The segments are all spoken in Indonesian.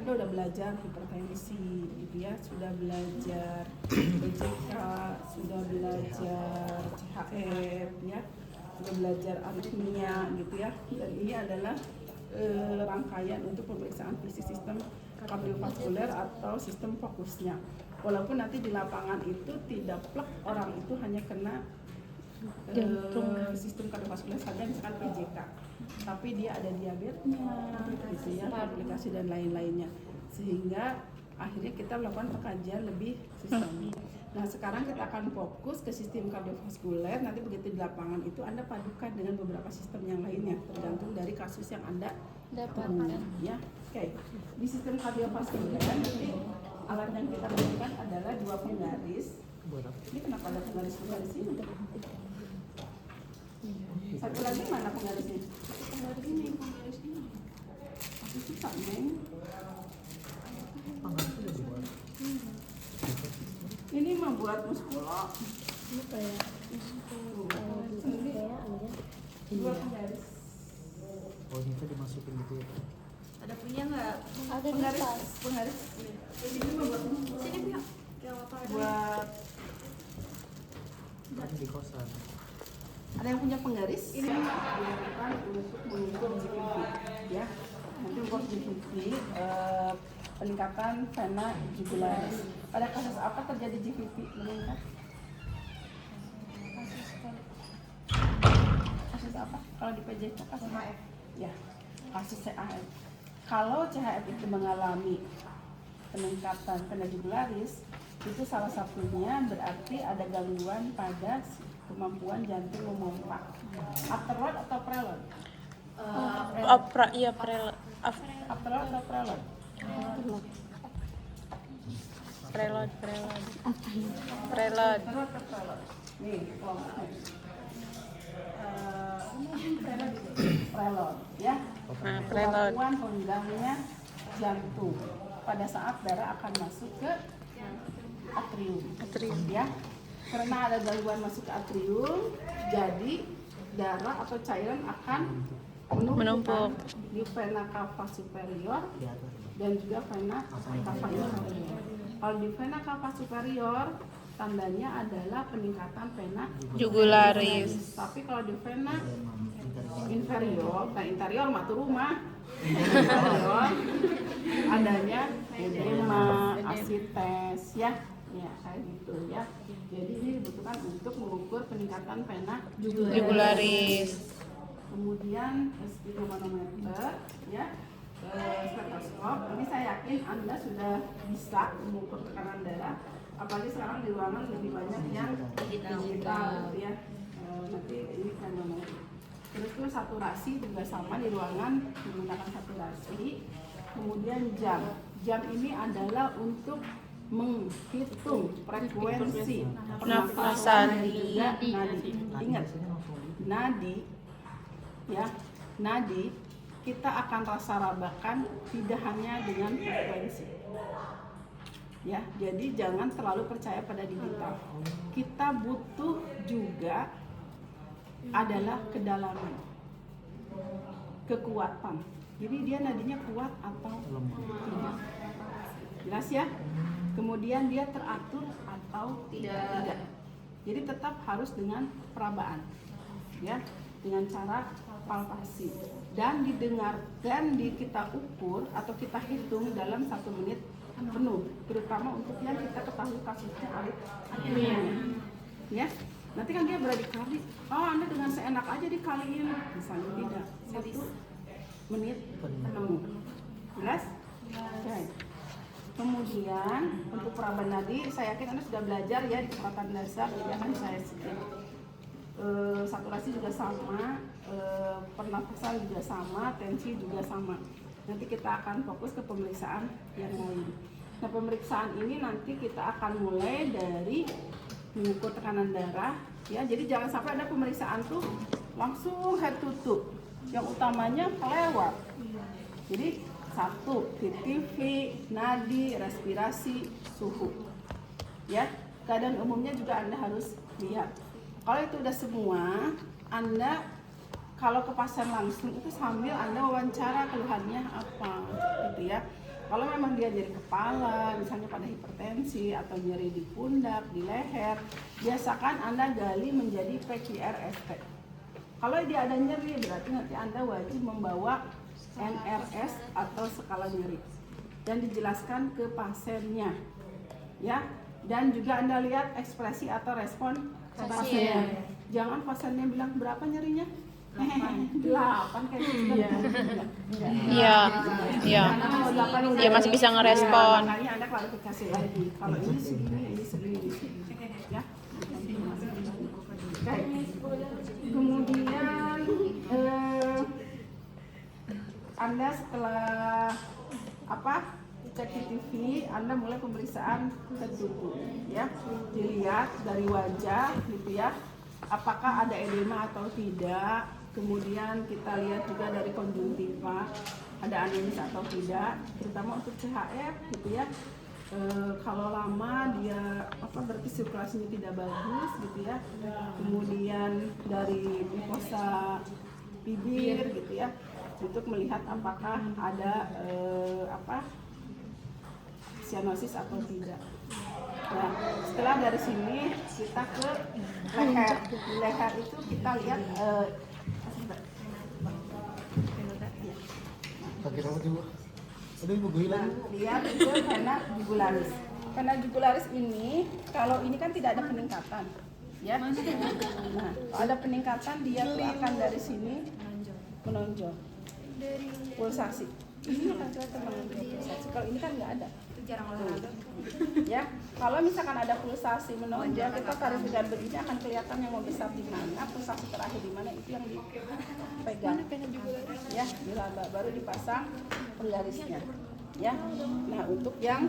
Anda udah belajar hipertensi gitu ya, sudah belajar PJK, sudah belajar CHF ya, sudah belajar aritmia gitu ya. Dan ini adalah rangkaian untuk pemeriksaan fisik sistem kardiovaskuler atau sistem fokusnya. Walaupun nanti di lapangan itu tidak plek orang itu hanya kena sistem kardiovaskuler saja, misalkan PJK, tapi dia ada diabetesnya, gitu ya, komplikasi dan lain-lainnya, sehingga akhirnya kita melakukan pengkajian lebih sistemik. Nah sekarang kita akan fokus ke sistem kardiovaskuler. Nanti begitu di lapangan itu Anda padukan dengan beberapa sistem yang lainnya, tergantung dari kasus yang Anda dapatkan. Ya, oke. Di sistem kardiovaskuler nanti alat yang kita gunakan adalah 2 penggaris. Ini kenapa ada penggaris ini? Satu lagi mana penggarisnya? Penggaris ini. Masih susah, Neng. Ini membuat muskulo. Ini kayak dua penggaris. Oh, ini tuh dimasukin gitu ya? Ada punya nggak? Ada Penggaris. Ini membuat muskulo. Sini pihak. Buat. Kan di kosan. Ada yang punya penggaris? Ini digunakan untuk mengukur GVP, ya. Nanti ukur GVP, peningkatan vena jugularis. Pada kasus apa terjadi GVP meningkat? Kasus apa? Kalau di PJK kasus CHF? Ya, kasus CHF. Kalau CHF itu mengalami peningkatan vena jugularis, itu salah satunya berarti ada gangguan pada kemampuan jantung memompa. Afterload atau preload? Preload. Afterload atau preload? Preload. Preload atau preload? Nih, kelompoknya. Preload, ya. Nah, preload. Kemampuan renggangnya jantung pada saat darah akan masuk ke atrium. Ya. Karena ada gangguan masuk ke atrium, jadi darah atau cairan akan menumpuk di vena cava superior dan juga vena cava inferior. Kalau di vena cava superior, tandanya adalah peningkatan vena Jugularis. Tapi kalau di vena inferior, interior mah tuh rumah. Inferior adanya edema, asites, ya kayak gitu ya. Jadi ini dibutuhkan untuk mengukur peningkatan vena Jugularis. Kemudian spirometer, ya, stetoskop. Ini saya yakin Anda sudah bisa mengukur tekanan darah. Apalagi sekarang di ruangan lebih banyak yang digital, gitu ya. Nanti ini kan namanya. Terus tuh saturasi juga sama di ruangan menggunakan saturasi. Kemudian jam ini adalah untuk menghitung frekuensi pernafasan dan juga nadi. Ingat, nadi kita akan rasa rabakan tidak hanya dengan frekuensi. Ya, jadi jangan terlalu percaya pada digital. Kita butuh juga adalah kedalaman, kekuatan. Jadi dia nadinya kuat atau tidak. Jelas ya? Kemudian dia teratur atau tidak. Jadi tetap harus dengan perabaan, ya, dengan cara palpasi dan didengarkan, kita ukur atau kita hitung dalam 1 menit penuh, terutama untuk yang kita ketahui kasusnya aritmia, ya. Nanti kan dia berdikali, Anda dengan seenak aja dikaliin, misalnya tidak, 1 menit penuh. Jelas? Oke. Kemudian untuk perabaan nadi, saya yakin Anda sudah belajar ya di kesempatan dasar, jadi akan saya skip. Saturasi juga sama, pernafasan juga sama, tensi juga sama. Nanti kita akan fokus ke pemeriksaan yang lain. Nah, pemeriksaan ini nanti kita akan mulai dari mengukur tekanan darah, ya. Jadi jangan sampai ada pemeriksaan tuh langsung head to toe. Yang utamanya kelewat. Jadi 1, TTV, nadi, respirasi, suhu. Ya, keadaan umumnya juga Anda harus lihat. Kalau itu udah semua, Anda kalau ke pasien langsung itu sambil Anda wawancara keluhannya apa, gitu ya. Kalau memang dia nyeri kepala, misalnya pada hipertensi atau nyeri di pundak, di leher, biasakan Anda gali menjadi PQRST. Kalau dia ada nyeri, berarti nanti Anda wajib membawa NRS atau skala nyeri dan dijelaskan ke pasiennya, ya. Dan juga Anda lihat ekspresi atau respon pasien. Jangan pasiennya bilang berapa nyerinya? 8 kayak gitu. Iya. Iya. Dia masih bisa ngerespon. Makanya Anda klarifikasi lagi. Kalau ini segini. Ya. Oke. Kemudian Anda setelah cek di TV, Anda mulai pemeriksaan ke tubuh, ya. Dilihat dari wajah, gitu ya. Apakah ada edema atau tidak. Kemudian kita lihat juga dari konjungtiva, ada anemis atau tidak, terutama untuk CHF, gitu ya. Kalau lama dia berarti sirkulasinya tidak bagus, gitu ya. Kemudian dari mukosa bibir, gitu ya, untuk melihat apakah ada sianosis atau tidak. Nah, setelah dari sini kita ke leher. Di leher itu kita lihat pakai rambut ibu. Aduh ibu gue hilang. Lihat itu vena jugularis. Vena jugularis ini, kalau ini kan tidak ada peningkatan, ya. Nah, kalau ada peningkatan dia tuh akan dari sini menonjol. Pulsasi. Ini akan kelihatan menonjol pulsasi. Kalau ini kan nggak ada. Jarang olahraga. Ya, kalau misalkan ada pulsasi menonjol, kita tarik gambar ini akan kelihatan yang membesar di mana, pulsasi terakhir di mana, itu yang dipegang. Ya, dilaba baru dipasang penggarisnya. Ya, nah untuk yang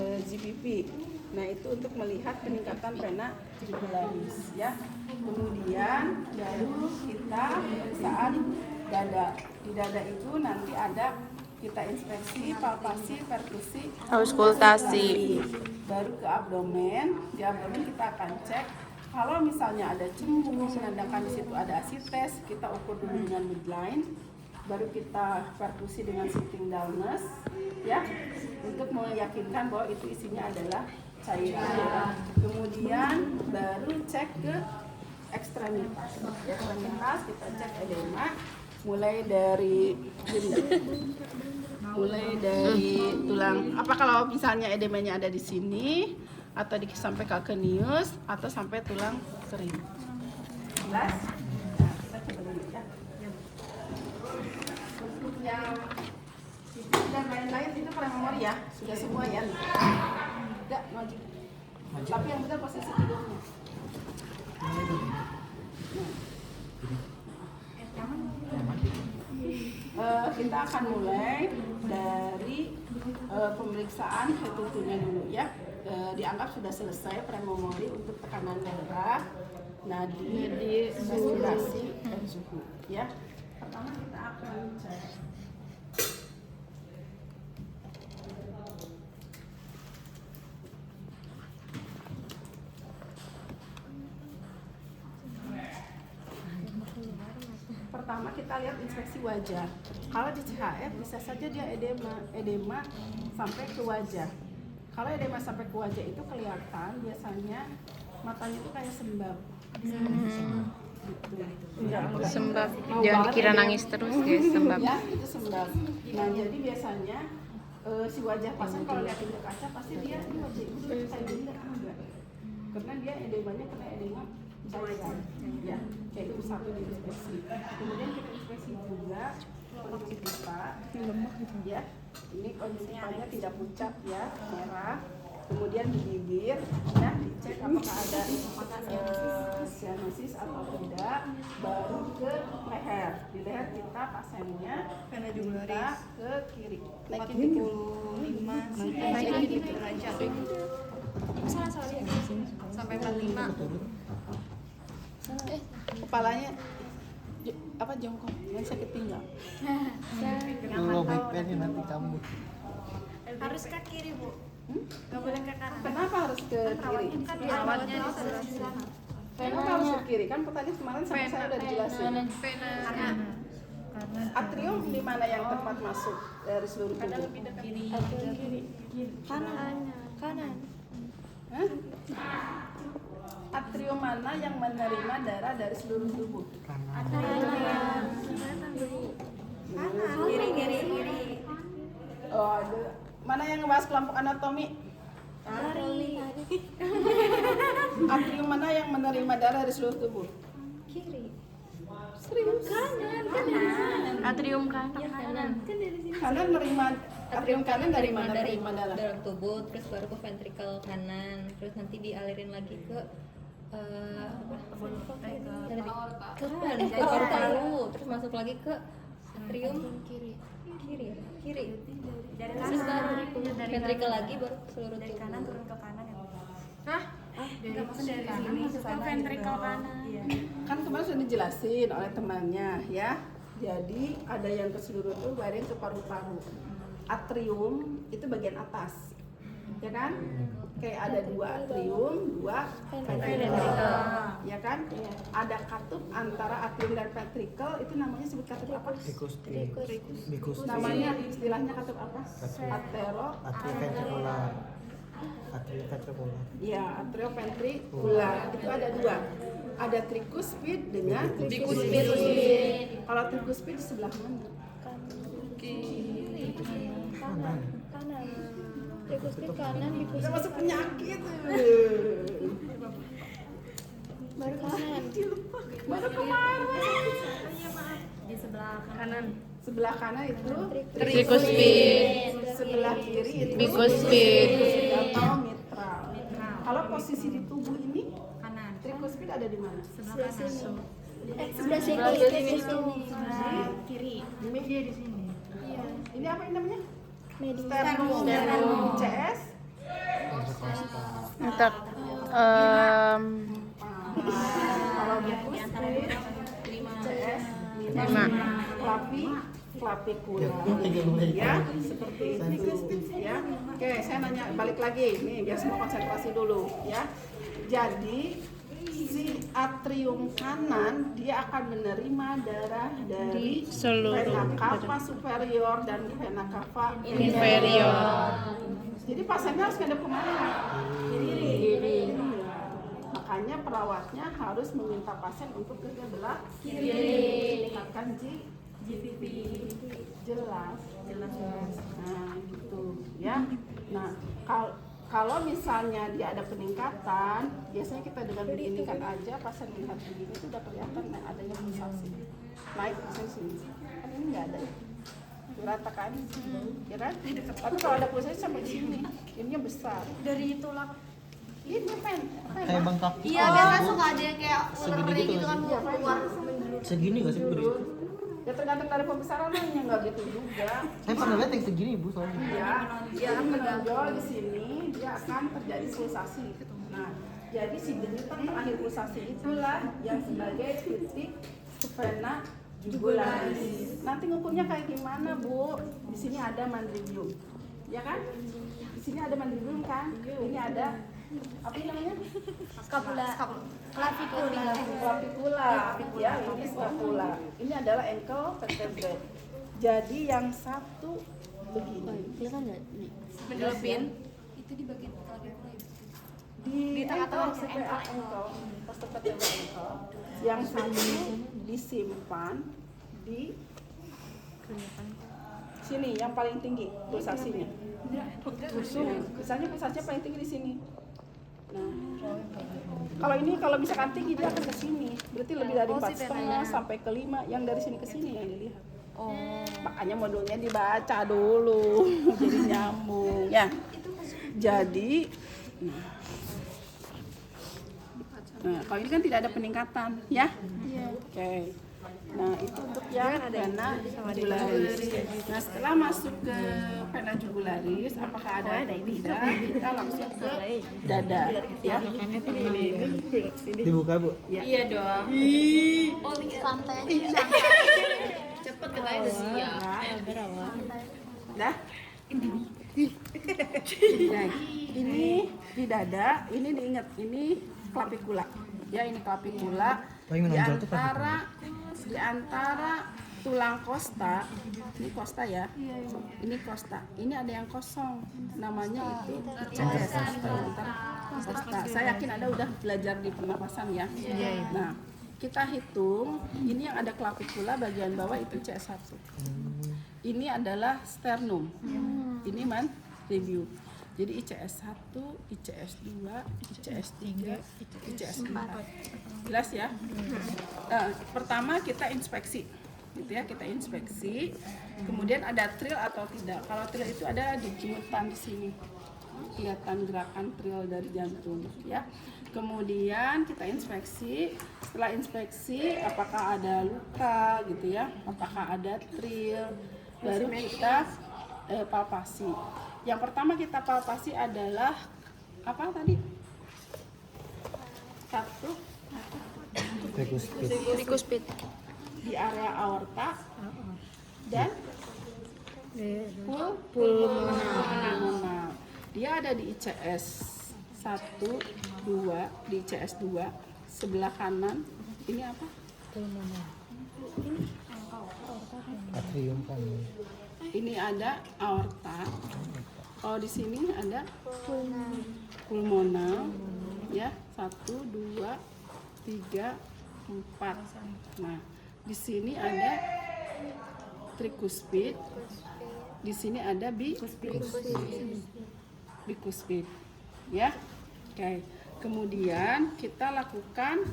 GPP, nah itu untuk melihat peningkatan vena jugularis. Ya, kemudian baru kita pemeriksaan dada. Di dada itu nanti ada kita inspeksi, palpasi, perkusi, Auskultasi. baru ke abdomen. Di abdomen kita akan cek kalau misalnya ada cembung, menandakan di situ ada asites, kita ukur dulu dengan midline, baru kita perkusi dengan sitting dullness, ya, untuk meyakinkan bahwa itu isinya adalah cairan. Kemudian baru cek ke ekstremitas. Di ekstremitas kita cek edema, mulai dari tulang. Apa kalau misalnya edemanya ada di sini atau sampai calcaneus atau sampai tulang kering. Jelas? Nah, kita coba dulu ya. Untuk yang dan lain-lain itu prememori ya, sudah semua ya. Enggak maju. Tapi yang benar posisi tidurnya. Kita akan mulai dari pemeriksaan hetutunya dulu ya. Dianggap sudah selesai prememori untuk tekanan darah, nadi, respirasi, dan suhu. Ya, pertama kita akan cek. Pertama kita lihat inspeksi wajah. Kalau di CHF bisa saja dia edema sampai ke wajah. Kalau edema sampai ke wajah itu kelihatan biasanya matanya itu kayak sembab. Sembab. Jangan dikira nangis terus guys, sembab. Ya, itu sembab. Nah, jadi biasanya si wajah pasien kalau lihat ke kaca pasti dia ini wajah ibu tuh kayak gini enggak. Karena dia edemanya kena edema cairan. Ya, kayak itu satu di inspeksi. Kemudian kita inspeksi juga konjungtiva. Ya, ini konjungtivanya tidak pucat ya, merah. Kemudian di bibir, ya, dicek apakah ada sianosis atau tidak. Baru ke leher. Di leher kita pasiennya kita ke kiri. Naikin dikit. 45 derajat. Salah sampai 45. Kepalanya jongkok, yang sakit pinggang. Kalau baik pennya nanti kamu. Harus ke kiri, Bu. Nggak boleh ke kanan. Kenapa harus ke kiri? Kan perawatnya di sebelah. Kenapa harus ke kiri? Kan pertanyaan kemarin sama saya udah dijelasin. Karena Atrium di mana yang tepat masuk dari seluruh tubuh? Kiri. Kanan. Hah? Atrium mana yang menerima darah dari seluruh tubuh? Kiri. Oh, ada. Mana yang ngebahas kelompok anatomi? Atrium mana yang menerima darah dari seluruh tubuh? Kiri. Serius? Atrium kanan. Kanan nerima atrium kanan dari mana terima darah? dalam tubuh, terus baru ke ventrikel kanan, terus nanti dialirin lagi ke paru-paru, terus masuk lagi ke atrium kiri. Terus baru ventrikel lagi, baru ke seluruh tubuh. Kanan turun ke kanan ya. Enggak maksudnya dari sini ke ventrikel kanan. Kan kemarin sudah dijelasin oleh temannya ya. Jadi ada yang ke seluruh tubuh, ada yang ke paru-paru. Atrium itu bagian atas, ya kan? Kayak ada 2 atrium, 2 ventrikel, ya kan? Ada katup antara atrium dan ventrikel, itu namanya sebut katup apa? Bikus. Namanya istilahnya katup apa? Atrioventrikular. Ya, atrioventrikular. Itu ada 2. Ada tricuspid dengan bicuspid. Kalau tricuspid di sebelah mana? Kanan. Tricuspid kanan, Kita masuk penyakit. baru kanan. Baru kemarin. Di sebelah Kanan. Sebelah kanan itu Tricuspid. sebelah kiri itu Bicuspid. atau mitral. Kalau posisi di tubuh ini kanan. tricuspid ada di mana? Sebelah sini. Sebelah sini. kiri. Dia di sini. Iya. Ini apa ini namanya? Sternum. CS. Entar Kalau bicuspid CS 5. Clavicula. Ya, seperti itu ya. Oke, saya nanya balik lagi nih biar semua konsentrasi dulu ya. Jadi si atrium kanan dia akan menerima darah dari Seluruh vena cava superior dan vena cava inferior. Jadi pasiennya harus ngadep kemana? Kiri. Makanya perawatnya harus meminta pasien untuk ke sebelah kiri. Meningkatkan GVP. Jelas. Nah, gitu ya. Nah, kalau misalnya dia ada peningkatan, biasanya kita dengan beginikan aja pasien melihat begini itu udah kelihatan adanya pulsasi. Naik ke sini. Kan ini nggak ada ya. Rata kan? Ya kan? Tapi kalau ada pulsasi sampai di sini, ininya besar. Dari tulang. Ini pen. Kayak bengkak. Iya, biasa suka ada yang kayak Segini ular gitu gitu kan nggak keluar. Segini nggak sih gede? Ya tergantung dari pembesarannya, nggak gitu juga. Saya pernah lihat yang segini ibu soalnya. Iya, dia akan menonjol di sini, dia akan terjadi pulsasi. Nah, jadi si denyutan terakhir pulsasi itulah yang sebagai titik vena jugularis. Nanti ngukurnya kayak gimana, Bu? Di sini ada mandribium, ya kan? Di sini ada mandribium kan? Ini ada apa namanya? Scapula. Clavicula. Clavicula, ya ini scapula. Ini adalah ankle vertebrae. Jadi yang satu begini. Mendelepin. Itu di bagian clavicula ya. Di ankle CPA ankle, posterior ankle. Yang satu disimpan di sini yang paling tinggi pulsasinya. Misalnya pulsasinya paling tinggi di sini. Nah, kalau misalkan tinggi dia akan ke sini, berarti lebih dari 4,5 sampai ke 5, yang dari sini ke sini yang dilihat. Makanya modulnya dibaca dulu, jadi nyambung ya. Jadi, nah kalau ini kan tidak ada peningkatan, ya? Oke. Nah itu untuk yang vena jugularis. Nah setelah masuk ke vena jugularis, apakah ada atau tidak? Kita langsung ke dada, ya. Dibuka bu. Iya dong. Santai aja. Cepet katanya udah siap. Dah. Nah, ini di dada, ini diingat, ini clavicula. Ya ini clavicula. Paling menonjol tuh Di antara tulang costa, ini costa ya, ini costa, ini ada yang kosong, namanya itu ICS. Costa. Saya yakin Anda udah belajar di pernapasan ya. Nah, kita hitung, ini yang ada clavicula bagian bawah itu ICS 1. Ini adalah sternum. Ini review. Jadi ICS 1, ICS 2, ICS 3, ICS 4. Jelas ya? Pertama kita inspeksi. Gitu ya, kita inspeksi. Kemudian ada trill atau tidak. Kalau trill itu ada di jimutan di sini. Kelihatan gerakan trill dari jantung ya. Kemudian kita inspeksi. Setelah inspeksi apakah ada luka gitu ya, apakah ada trill, baru kita palpasi. Yang pertama kita palpasi adalah apa tadi? Satu Trikuspid. di area aorta dan pulmonal. Dia ada di ICS 1, 2, di ICS 2 sebelah kanan. Ini apa? Atrium kan. Ini ada aorta. Kalau di sini ada pulmonal, ya 1, 2, 3, 4. Nah, di sini ada trikuspid, di sini ada bikuspid, ya. Oke. Kemudian kita lakukan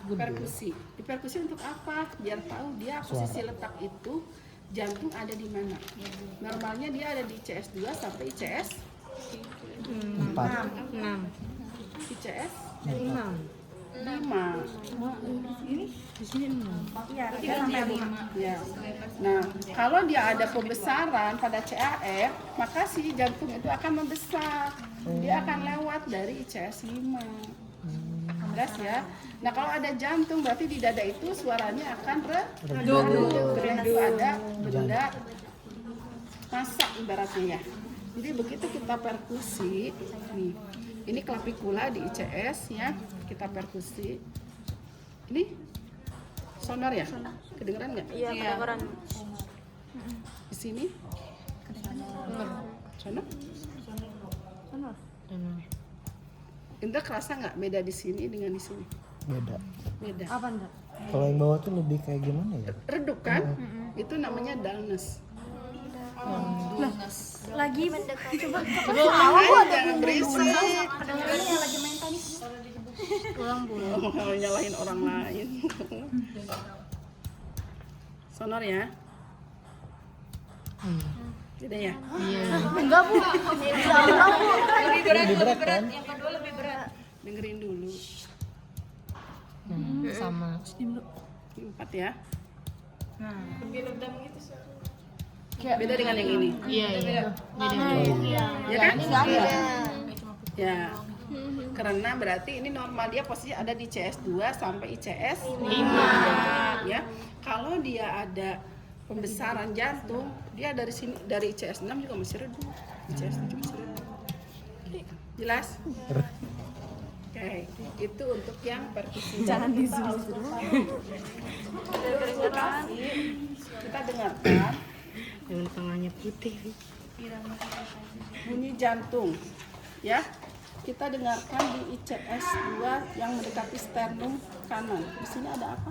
perkusi. Di perkusi untuk apa? Biar tahu dia posisi letak itu jantung ada di mana. Normalnya dia ada di ICS 2 sampai ICS 4. 6. ICS 5. 5. Ini di sini 6. Iya, 3 sampai 5. Ya. Nah, kalau dia ada pembesaran pada CAR, maka si jantung itu akan membesar. Dia akan lewat dari ICS 5. Jelas ya. Nah, kalau ada jantung berarti di dada itu suaranya akan redup. Karena itu ada benda masak ibaratnya ya. Jadi begitu kita perkusi, nih. Ini clavicula di ICS ya. Kita perkusi. Ini sonar ya? Kedengeran nggak? Iya, kedengeran. Di sini? Sonar? Indra kerasa nggak beda di sini dengan di sini? Beda. Beda. Apa enggak? Kalau yang bawah tuh lebih kayak gimana ya? Redup kan? Itu namanya dullness. Lagi mendekati. Coba Jangan berisik. kedengerannya yang lagi main tenis. Mau nyalahin orang lain. Sonor ya? Beda ya? Enggak, Bu. Lebih berat kan? Dengerin dulu. Sama. Ini 4 ya? Beda dengan yang ini. Iya. Ya kan? Ya. Karena berarti ini normal dia posisi ada di ICS 2 sampai ICS 5. Ya. Kalau dia ada pembesaran jantung, dia dari sini dari ICS 6 juga masih redup. ICS 7 masih redup. Jelas? Oke, itu untuk yang perkusi. Jangan di-zoom dulu. Kita dengarkan Dengan tangannya putih. bunyi jantung. Ya. Kita dengarkan di ICS 2 yang mendekati sternum kanan. Di sini ada apa?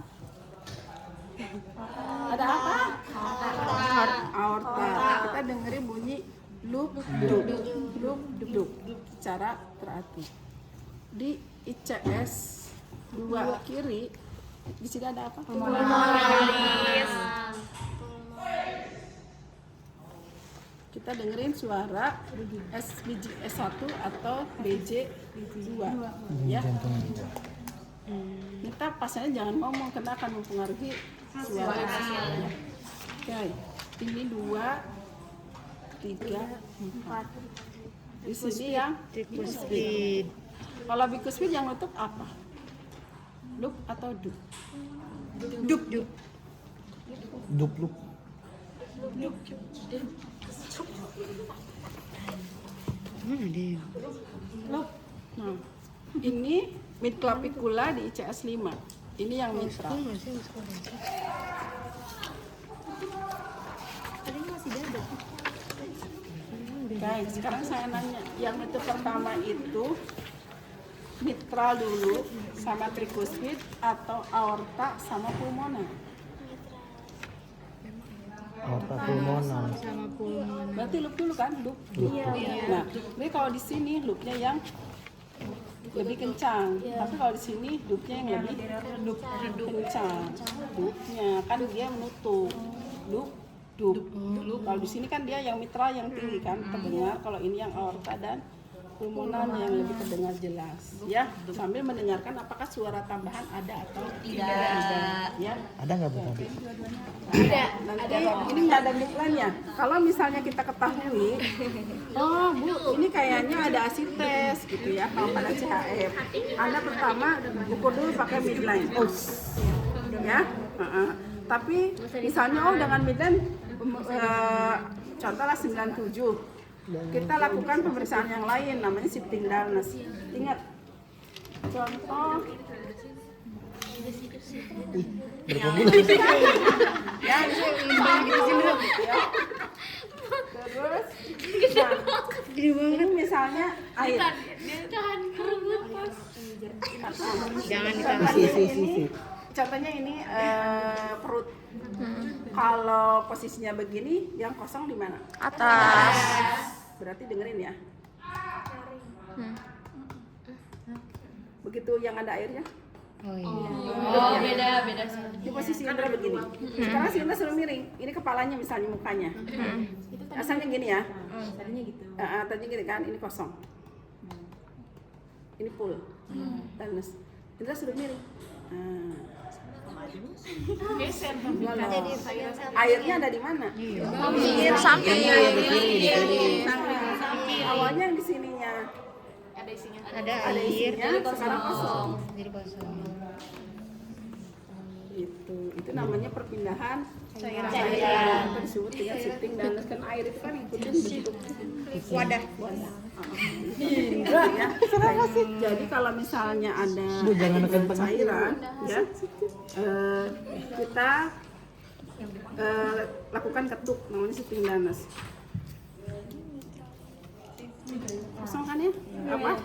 Ada apa? Aorta. Kita dengerin bunyi lup dup lup dup secara teratur. Di ICS 2 kiri di sini ada apa? Kita dengerin suara SBG S1 atau BJ2 ya. Kita pasnya jangan ngomong karena akan mempengaruhi suara. Oke, ini 2, 3, 4. Di sini yang bikuspid. Kalau bikuspid yang nutup apa? Loop atau dup? Dup. Dupluk. Loop. Nah, ini mid clavicula di ICS 5. Ini yang mitral. Baik, sekarang saya nanya, yang itu pertama itu mitral dulu sama trikuspid atau aorta sama pulmoner? Aorta pulmoner. Berarti loop dulu kan, loop. Iya. Nah, jadi kalau di sini loopnya yang lebih kencang, tapi kalau di sini loopnya yang lebih kencang. Loopnya kan dia menutup. Loop. Kalau di sini kan dia yang mitral yang tinggi kan terdengar. Kalau ini yang aorta dan pulmoner yang lebih terdengar jelas. Ya, sambil mendengarkan apakah suara tambahan ada atau tidak. Ya. Ada nggak Bu tadi? Nanti ini nggak ada midline-nya. Kalau misalnya kita ketahui, oh Bu, ini kayaknya ada asites gitu ya. Kalau pada CHF, Anda pertama ukur dulu pakai midline. Ya, tapi misalnya dengan midline, contohlah 97. Kita lakukan pemeriksaan yang lain, namanya shifting dullness. Ingat, contoh. Ya, di sini dulu. Ya. Terus, ini misalnya air. Jangan ditahan. Sisi. Contohnya ini perut. Kalau posisinya begini, yang kosong di mana? Atas. Berarti dengerin ya. Begitu yang ada airnya. Oh iya. Oh, beda sih. Di posisi Indra begini. Sekarang si Indra suruh miring. Ini kepalanya misalnya mukanya. Asalnya gini ya. Tadinya gitu. Tadinya gini kan, ini kosong. Ini full. Dullness. Indra suruh miring. Airnya ada di mana? Pinggir samping. Awalnya yang di sininya. Ada Ada air. isinya, sekarang kosong. Jadi kosong. Itu namanya perpindahan cairan. Itu disebut dengan shifting dullness. Kan air itu kan ikutin bentuk wadah. Enggak ya. Jadi kalau misalnya ada cairan, ya kita lakukan ketuk, namanya shifting dullness. Kosong kan ya? Apa?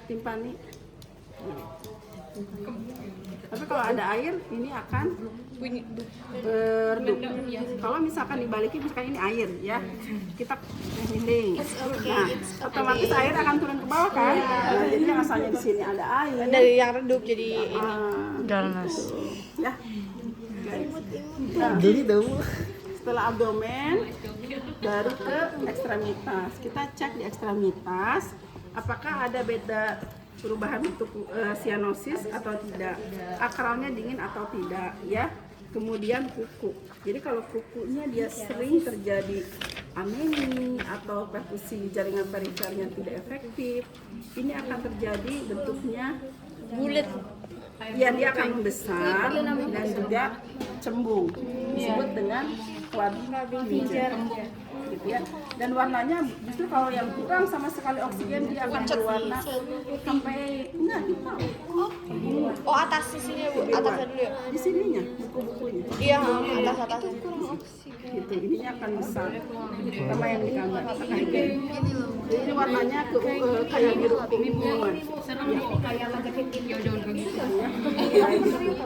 Timpani. Tapi kalau ada air, ini akan berdedup. Kalau misalkan dibalikin, misalkan ini air ya, kita miring. Nah, otomatis air akan turun ke bawah kan? Nah, jadi yang asalnya di sini ada air. Dari yang redup jadi Dullness. Ya. Nah, Geli dong. setelah abdomen, baru ke ekstremitas. Kita cek di ekstremitas, apakah ada beda perubahan bentuk sianosis atau tidak, akralnya dingin atau tidak, ya. Kemudian kuku. Jadi kalau kukunya dia sering terjadi anemi atau perfusi jaringan perifernya tidak efektif, ini akan terjadi bentuknya bulat. Ya, dia akan membesar dan juga cembung. Disebut dengan quadrilateral, gitu ya. Dan warnanya justru kalau yang kurang sama sekali oksigen, dia akan berwarna sampai enggak hitam. oh atas sisinya Bu, atasnya dulu ya. Di sininya buku-bukunya. Iya, atas. Gitu, ininya akan besar. Sama yang di gambar kayak gini. Jadi ini warnanya kayak biru kebingungan. Kayak lagi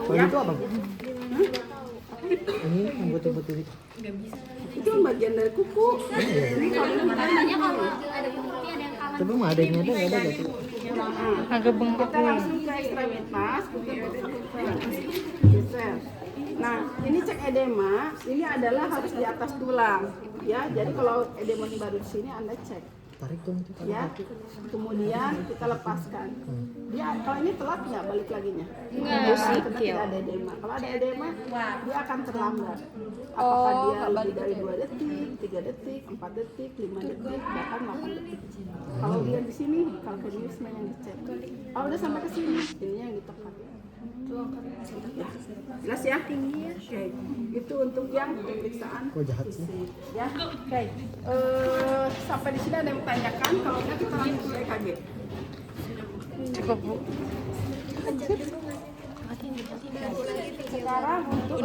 Kalau itu apa Bu? Ini yang putih-putih itu. itu bagian dari kuku. Ini kalau Tapi mau ada yang ada nggak ada nggak sih? Agak bengkak. kita langsung ke ekstremitas. Geser. Nah, ini cek edema. Ini adalah harus di atas tulang. Ya, jadi kalau edema baru di sini Anda cek. Tarik dong itu. Ya, kemudian kita lepaskan. Dia kalau ini telat nggak balik laginya? Enggak, tidak ada edema. Kalau ada edema, dia akan terlambat. Apakah dia lebih dari 2 detik, 3 detik, 4 detik, 5 detik, bahkan 8 detik. Kalau dia di sini, kalau kondisinya yang dicek. Kalau udah sampai ke sini, ininya yang ditekan. Ya, jelas ya? Oke, itu untuk yang pemeriksaan Kok jahat sih? fisik. Ya, oke. Sampai di sini ada yang bertanyakan, kalau enggak kita lanjut ke EKG. Cukup Bu. Sekarang untuk